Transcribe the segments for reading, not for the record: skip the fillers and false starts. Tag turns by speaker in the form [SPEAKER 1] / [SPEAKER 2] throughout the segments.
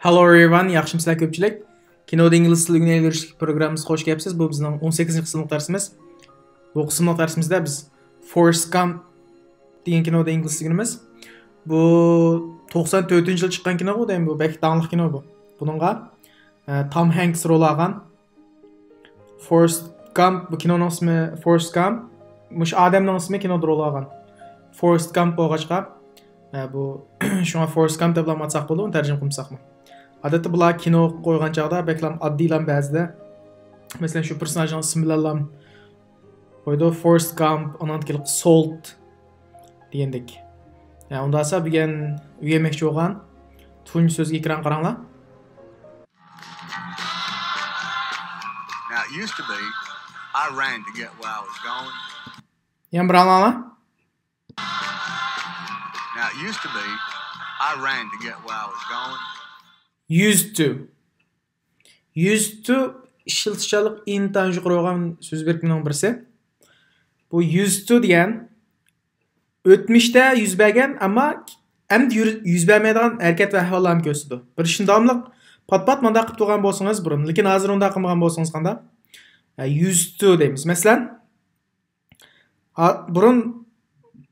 [SPEAKER 1] Hello everyone, yaxshimisilar ko'pchilik. Kinoda ingliz tiliga o'rganishlik programmamizga xush kelibsiz. Bu bizning 18-qismlik darsimiz. Bu qismlik darsimizda biz Forrest Gump degan kinoda ingliz tilimiz. Bu 94-yil chiqqan kino bu, deymi bu, belki taniqli kino bu. Buningga Tom Hanks rol olgan. Forrest Gump, bu kinoning ismi Forrest Gump. Mush odamning ismi kinoda rol olgan. Forrest Gump bo'lg'achqa bu shunga Forrest Gump deb atsak bo'ladi, uni tarjima qilsakmi? Adatda bular kino qo'ygan chog'da beklam oddiylan ba'zida masalan shu personajning ismi bilan qo'ydi, Forrest Gump, ondan keyin Salt degandek. Yani unda esa degan uyemekchi bo'lgan tunji so'zga ekran qaranglar.
[SPEAKER 2] Now it used to be I ran to get where I was going.
[SPEAKER 1] Yan biranlar.
[SPEAKER 2] Now it used to be I ran to get where I was going.
[SPEAKER 1] Used to ishiltishalik intan yuqori bo'lgan so'z berkimning birisi. Bu used to degan o'tmishda yuz bergan, ammo endi yuz bermaydigan harakat va ahvollarni ko'rsatadi. Bir shundoqlik pat-pat manda qilib turgan bo'lsangiz burun, lekin hozir unda qilmagan bo'lsangiz qanday? Used to deymiz. Masalan, burun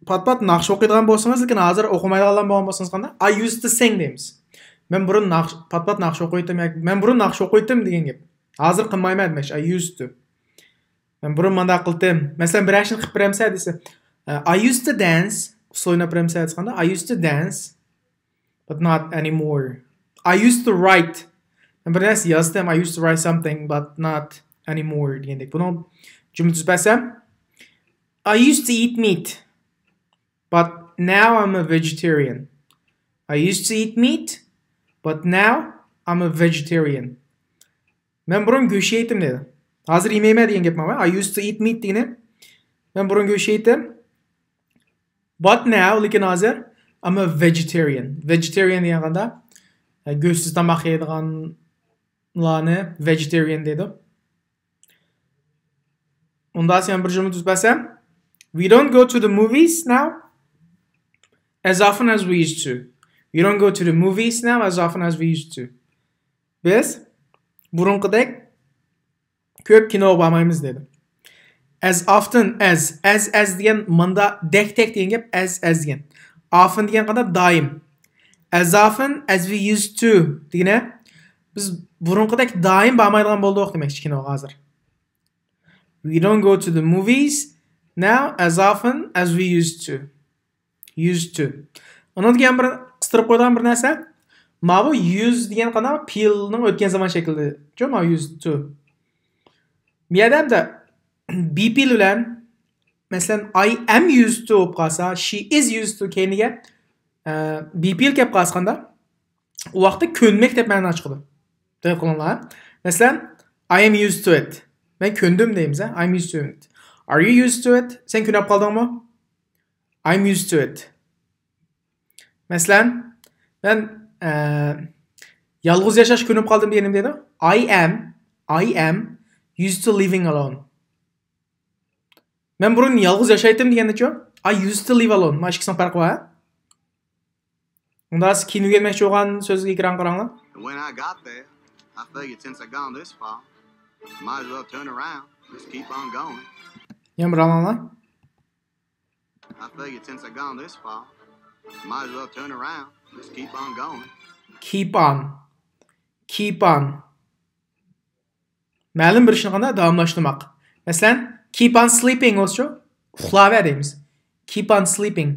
[SPEAKER 1] pat-pat naqsh o'qiydigan bo'lsangiz, lekin hozir o'qimaydigan bo'lsangiz qanday? I used to sing deymiz. Men burun pat-pat naqsh o'qiydim, men burun naqsh o'qiydim degan gap. Hozir qilmayman demak, I used to. Men burun manda qildim. Masalan, bir ashni qilib beramsa desa, I used to dance, so'ynab beramsa desqanda, I used to dance, but not anymore. I used to write. Men bir narsa yozdim, I used to write something, but not anymore degandek. Buni jumla tuzsam, I used to eat meat, but now I'm a vegetarian. I used to eat meat, but now I'm a vegetarian. Men burun go'sht yedim dedi. Hozir yemeyman degan gap mana. I used to eat meat degani. Men burun go'sht yedim. But now, lekin hozir I'm a vegetarian. Vegetarian deganda go'shtsiz tamoq yeydiganlarni vegetarian dedi. Unda sen bir jumla tuzsam, we don't go to the movies now as often as we used to. We don't go to the movies now as often as we used to. Biz burunqidek ko'p kino bormaymiz dedi. As often as degan manda tek degan gap as degan. Often degan qada doim. As often as we used to degani biz burunqidek doim bormaydigan bo'ldik demakchi kinoga hozir. We don't go to the movies now as often as we used to. Used to. Onun degan bir qistirib qo'ygan bir narsa. Ma bu use degan qanaqa fe'lning o'tgan zaman shaklida. Cho'ma used to. Bu yerda be fe'l bilan masalan I am used to bo'lib qolsa, she is used to keyiniga be fe'l kelib qolganda u vaqtda ko'nmak deb ma'no chiqadi. Deb qo'llanlar. Masalan I am used to it. Men ko'ndim deymiz, I'm used to it. Are you used to it? Sen ko'nib qoldingmi? I'm used to it. Masalan, ben yalğız yaşaş ko'nib qoldim deganim dedi. I am used to living alone. Men burun yalğız yaşaydim deganda-chi, I used to live alone. Mana ikkisining farqi bor. Unda siz kinoga kelmoqchi bo'lgan so'zga ekran qaranglar.
[SPEAKER 2] When I got there, I figured since I gone this far, might as well turn around, just keep on going.
[SPEAKER 1] Yana bir alanglar.
[SPEAKER 2] I figured since I gone this far, might as well turn around, just keep on going. Keep on. Ma'lum bir ishni qanday davomlashtirmoq. Masalan, keep on sleeping olsa, uxlaver deymiz. Keep on sleeping.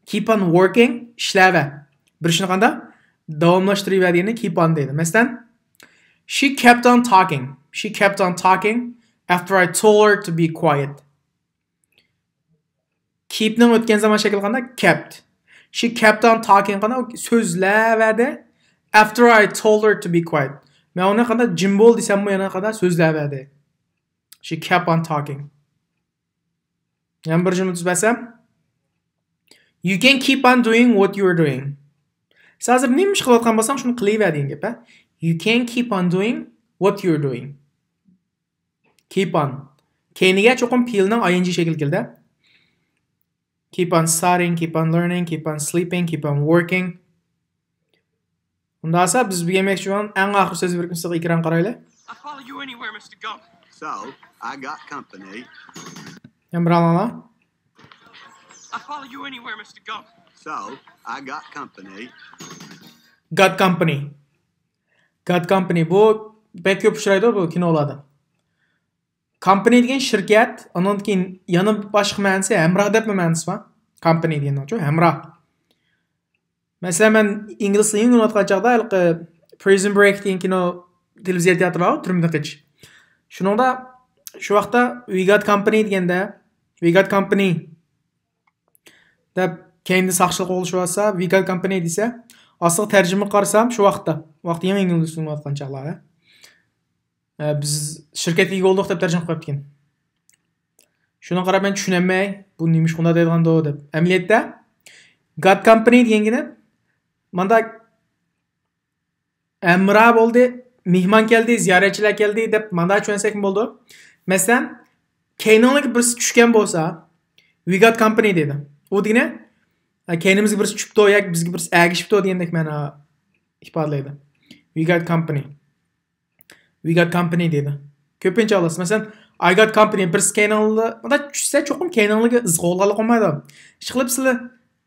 [SPEAKER 2] Keep on working, ishlaver. Bir ishni qanday davomlashtiraver degani keep on deydi. Masalan, she kept on talking. She kept on talking after I told her to be quiet. Keep'ning o'tgan zaman shakli qanday? Kept. She kept on talking qanday so'zlaverdi after I told her to be quiet. Men uni qanday jim bo'l desam, yana qanday so'zlaverdi. She kept on talking. Yana bir jumla tuzsam, you can keep on doing what you are doing. Siz hozir nima ish qilayotgan bo'lsang, shuni qilaver degan gap. You can keep on doing what you are doing. Keep on. Keyiniga cho'qim fe'lning ing shakli keldi. Keep on studying, keep on learning, keep on sleeping, keep on working. Unda esa biz bu yemakchi bo'lgan eng oxirgi so'z birikmasiga ekran qaraylik.
[SPEAKER 3] I follow you anywhere, Mr. Gump.
[SPEAKER 4] So, I got company.
[SPEAKER 2] Yana bir alana.
[SPEAKER 3] I follow you anywhere, Mr. Gump.
[SPEAKER 4] So, I got company.
[SPEAKER 2] Got Company. Got Company bu bek ko'p uchraydi bu kinolarda. Company degan shirkat, undan keyin yana boshqa ma'nosi hamroh deb ma'nosi bor. Company degandan-chi, hamroh. Masalan, men ingliz tilini o'rgatgan chaqda halqi Prison Break degan kino televiziya teatri bor, Turmdaqich. Shuningda shu vaqtda We Got Company deganda We Got Company deb kendi saqchilik olishsa, We Got Company desa, asıl tərcümə qarasam şu vaxtda yangi ingliz tilini o'rgatgan chaqlarda biz shirkatga ega oldik deb tarjima qilib ketgan. Shuni qarab men tushunamay, bu nima shunda deyilganda deb. Amaliyotda Got Company degangina manda amra bo'ldi, mehmon keldi, ziyoratchilar keldi deb manda tushunsak bo'ldi. Masalan, Keynonga birisi tushgan bo'lsa, We Got Company dedi. U degani keynimizga birisi tushibdi, yoki bizga birisi agishibdi degandek ma'no ifodalaydi. We Got Company. We Got Company dedi. Ko'pincha olasiz. Masalan, I Got Company birisi keynonga, manda tushsa cho'qim keynonga izg'olg'ali qolmaydi. Ish qilib sizlar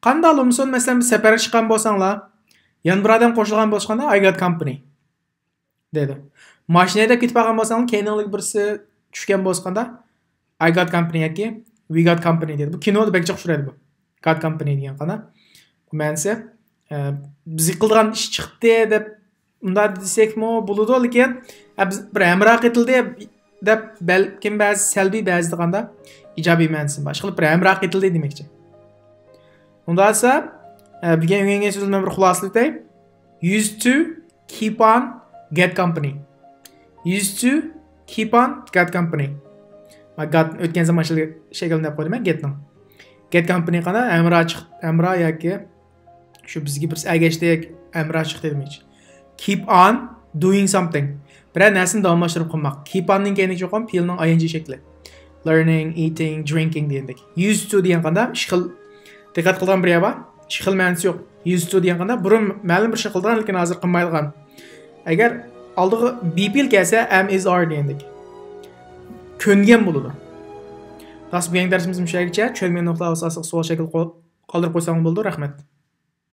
[SPEAKER 2] qanday olumson, masalan, bir safarga chiqqan bo'lsanglar, yan bir odam qo'shilgan bo'lganda I Got Company dedi. Mashinada ketib qolgan bo'lsanglar, keynonga birisi tushgan bo'lganda I Got Company yoki We Got Company dedi. Bu kinoda bekcha xushuradi bu. Got Company degan qana. Bu ma'nosi biz qilgan ish chiqdi deb unda desekmi bo'ladi, lekin biz bir amroq etildi deb balkim ba'zi salbiy, ba'zi deganda ijobiy ma'nosi bor. Qilib bir amroq etildi demoqchi. Unda esa bilgan o'rgangan so'zni bir xulosalayay. Used to keep on get company. Used to keep on get company. Ma got o'tgan zaman shaklida deb qo'ydim, getning. Get Company qana amra yoki shu bizga bir agashdik amra chiqdi demoqchi. Keep on doing something. Bir narsani davomlashtirib qilmoq. Keep onning keyingi cho'qim feelning ing shakli. Learning, eating, drinking degandek. Used to degan qanda ish qil. Diqqat qilgan bir yo'q. Ish qil ma'nosi yo'q. Used to degan qanda burun ma'lum bir ish qilgan, lekin hozir qilmaydigan. Agar oldiga be kelsa am is are degandek. Ko'ngan bo'ladi. Dastur bu yangi darsimizning shu yergacha. Cho'lmen.uz asosiy savol shakli qoldirib qo'ysam bo'ldi. Rahmat.